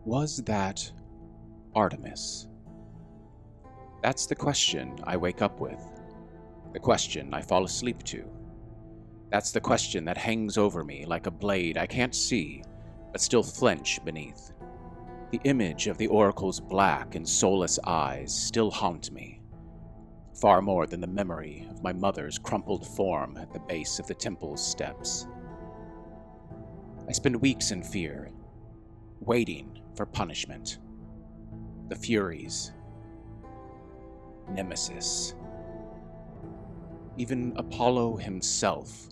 Was that Artemis? That's the question I wake up with, the question I fall asleep to. That's the question that hangs over me like a blade I can't see, but still flinch beneath. The image of the oracle's black and soulless eyes still haunt me, far more than the memory of my mother's crumpled form at the base of the temple's steps. I spend weeks in fear, waiting for punishment. The Furies. Nemesis. Even Apollo himself.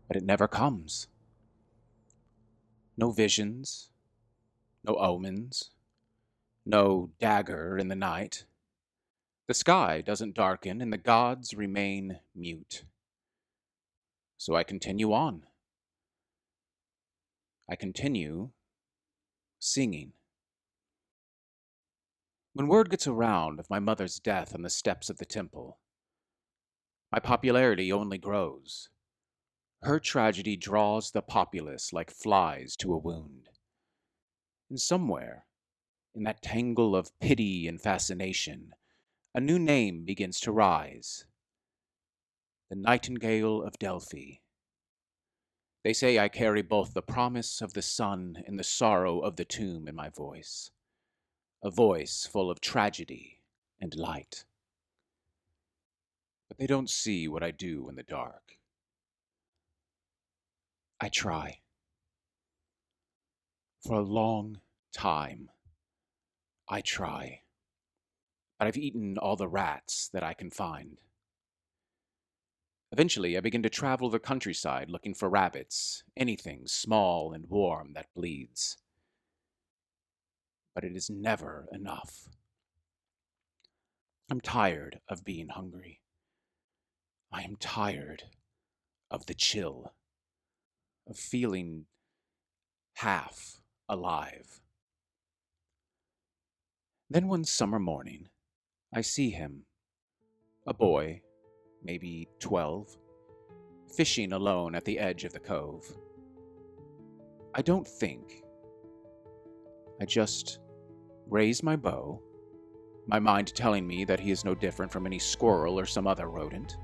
But it never comes. No visions, no omens, no dagger in the night. The sky doesn't darken and the gods remain mute. So I continue on. I continue singing. When word gets around of my mother's death on the steps of the temple, my popularity only grows. Her tragedy draws the populace like flies to a wound. And somewhere, in that tangle of pity and fascination, a new name begins to rise. The Nightingale of Delphi. They say I carry both the promise of the sun and the sorrow of the tomb in my voice. A voice full of tragedy and light. But they don't see what I do in the dark. I try. For a long time, I try. But I've eaten all the rats that I can find. Eventually, I begin to travel the countryside looking for rabbits, anything small and warm that bleeds. But it is never enough. I'm tired of being hungry. I am tired of the chill, of feeling half alive. Then one summer morning, I see him, a boy, maybe 12, fishing alone at the edge of the cove. I don't think. I just raise my bow, my mind telling me that he is no different from any squirrel or some other rodent.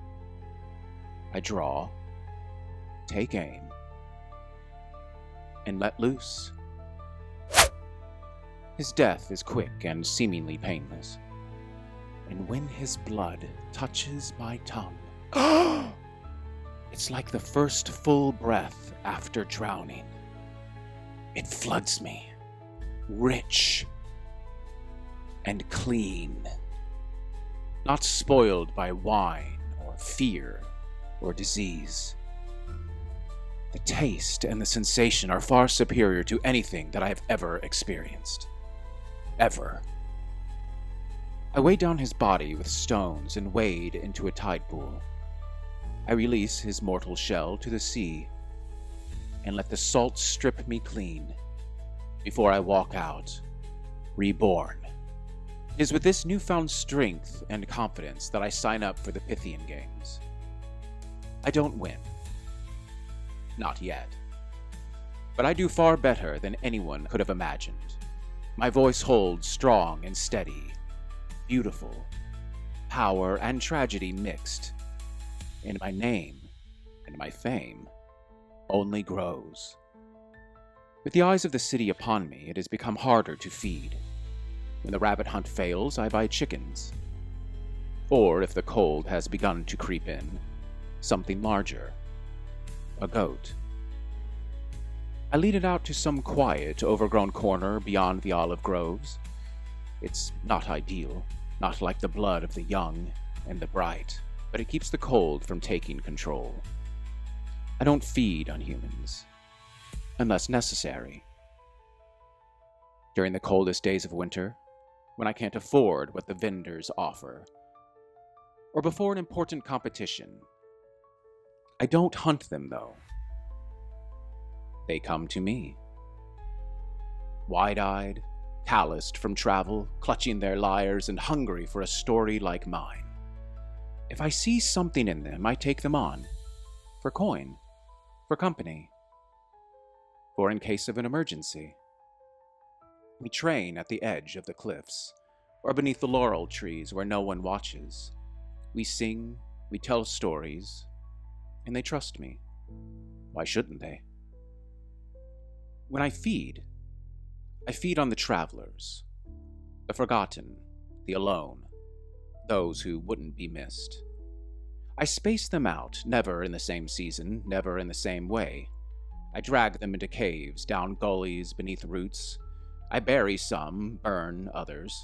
I draw, take aim, and let loose. His death is quick and seemingly painless. And when his blood touches my tongue, it's like the first full breath after drowning. It floods me, rich and clean, not spoiled by wine or fear or disease. The taste and the sensation are far superior to anything that I have ever experienced. Ever. I weigh down his body with stones and wade into a tide pool. I release his mortal shell to the sea and let the salt strip me clean before I walk out, reborn. It is with this newfound strength and confidence that I sign up for the Pythian Games. I don't win. Not yet. But I do far better than anyone could have imagined. My voice holds strong and steady, beautiful, power and tragedy mixed, and my name and my fame only grows. With the eyes of the city upon me, it has become harder to feed. When the rabbit hunt fails, I buy chickens. Or, if the cold has begun to creep in, something larger. A goat. I lead it out to some quiet, overgrown corner beyond the olive groves. It's not ideal, not like the blood of the young and the bright, but it keeps the cold from taking control. I don't feed on humans, unless necessary. During the coldest days of winter, when I can't afford what the vendors offer, or before an important competition. I don't hunt them, though. They come to me. Wide-eyed, calloused from travel, clutching their lyres and hungry for a story like mine. If I see something in them, I take them on. For coin. For company. For in case of an emergency. We train at the edge of the cliffs, or beneath the laurel trees where no one watches. We sing, we tell stories, and they trust me. Why shouldn't they? When I feed on the travelers, the forgotten, the alone, those who wouldn't be missed. I space them out, never in the same season, never in the same way. I drag them into caves, down gullies, beneath roots. I bury some, burn others.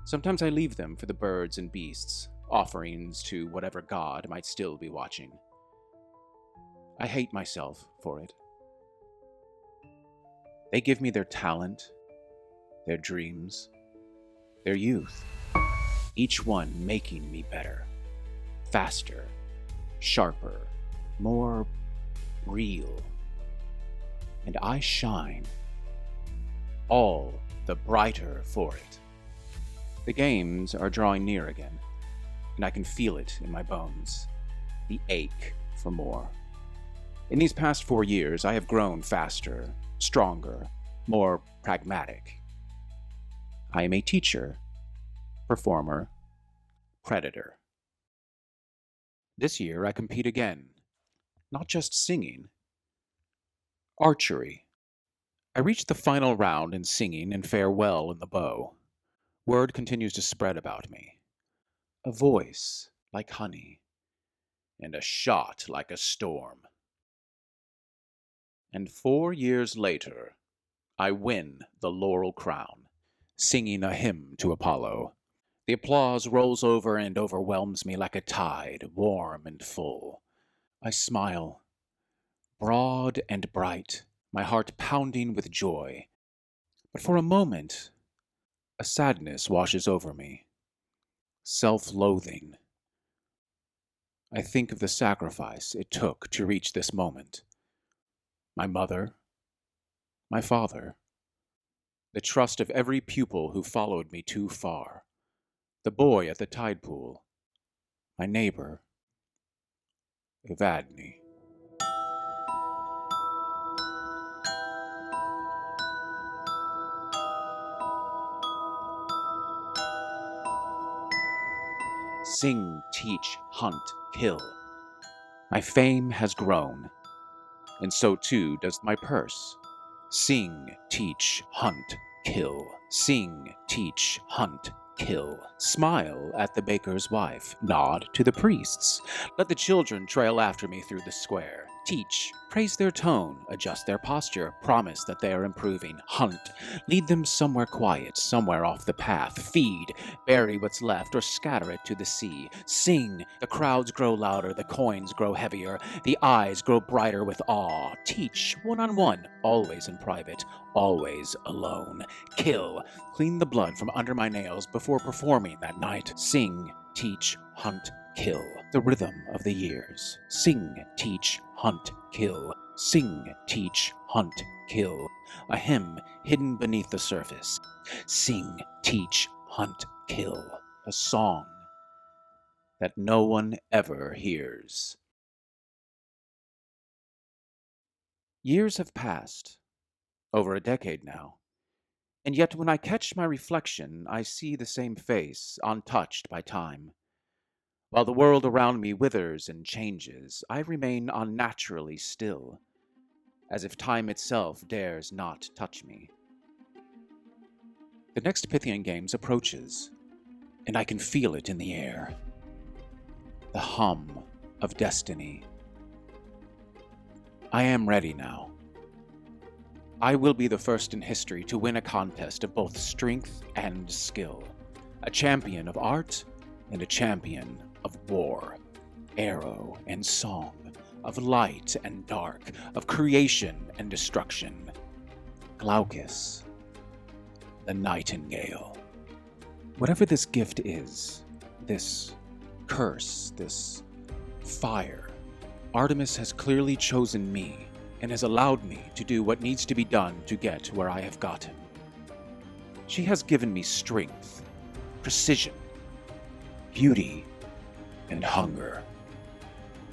Sometimes I leave them for the birds and beasts, offerings to whatever god might still be watching. I hate myself for it. They give me their talent, their dreams, their youth, each one making me better, faster, sharper, more real. And I shine, all the brighter for it. The games are drawing near again, and I can feel it in my bones, the ache for more. In these past 4 years, I have grown faster, stronger, more pragmatic. I am a teacher, performer, predator. This year I compete again, not just singing, archery. I reached the final round in singing and fare well in the bow. Word continues to spread about me. A voice like honey, and a shot like a storm. And 4 years later, I win the laurel crown, singing a hymn to Apollo. The applause rolls over and overwhelms me like a tide, warm and full. I smile, broad and bright, my heart pounding with joy. But for a moment, a sadness washes over me. Self-loathing. I think of the sacrifice it took to reach this moment. My mother, my father, the trust of every pupil who followed me too far, the boy at the tide pool, my neighbor, Evadne. Sing, teach, hunt, kill. My fame has grown, and so too does my purse. Sing, teach, hunt, kill. Sing, teach, hunt, kill. Smile at the baker's wife. Nod to the priests. Let the children trail after me through the square. Teach, praise their tone, adjust their posture, promise that they are improving. Hunt, lead them somewhere quiet, somewhere off the path. Feed, bury what's left, or scatter it to the sea. Sing, the crowds grow louder, the coins grow heavier, the eyes grow brighter with awe. Teach, one-on-one, always in private, always alone. Kill, clean the blood from under my nails before performing that night. Sing, teach, hunt, kill. The rhythm of the years. Sing, teach, hunt, kill. Sing, teach, hunt, kill. A hymn hidden beneath the surface. Sing, teach, hunt, kill. A song that no one ever hears. Years have passed, over a decade now, and yet when I catch my reflection, I see the same face, untouched by time. While the world around me withers and changes, I remain unnaturally still, as if time itself dares not touch me. The next Pythian Games approaches, and I can feel it in the air. The hum of destiny. I am ready now. I will be the first in history to win a contest of both strength and skill, a champion of art and a champion of war, arrow and song, of light and dark, of creation and destruction. Glaucus, the Nightingale. Whatever this gift is, this curse, this fire, Artemis has clearly chosen me and has allowed me to do what needs to be done to get where I have gotten. She has given me strength, precision, beauty, and hunger.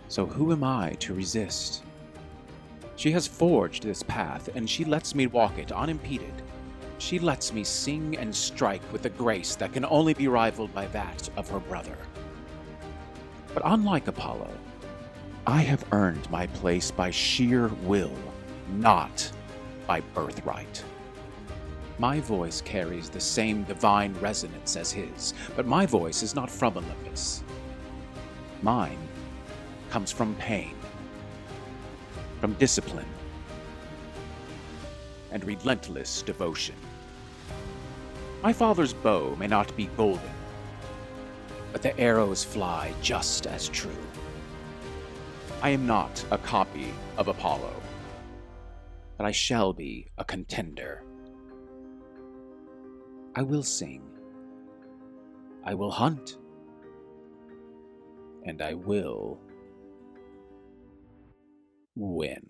So who am I to resist? She has forged this path, and she lets me walk it unimpeded. She lets me sing and strike with a grace that can only be rivaled by that of her brother. But unlike Apollo, I have earned my place by sheer will, not by birthright. My voice carries the same divine resonance as his, but my voice is not from Olympus. Mine comes from pain, from discipline, and relentless devotion. My father's bow may not be golden, but the arrows fly just as true. I am not a copy of Apollo, but I shall be a contender. I will sing, I will hunt, and I will win.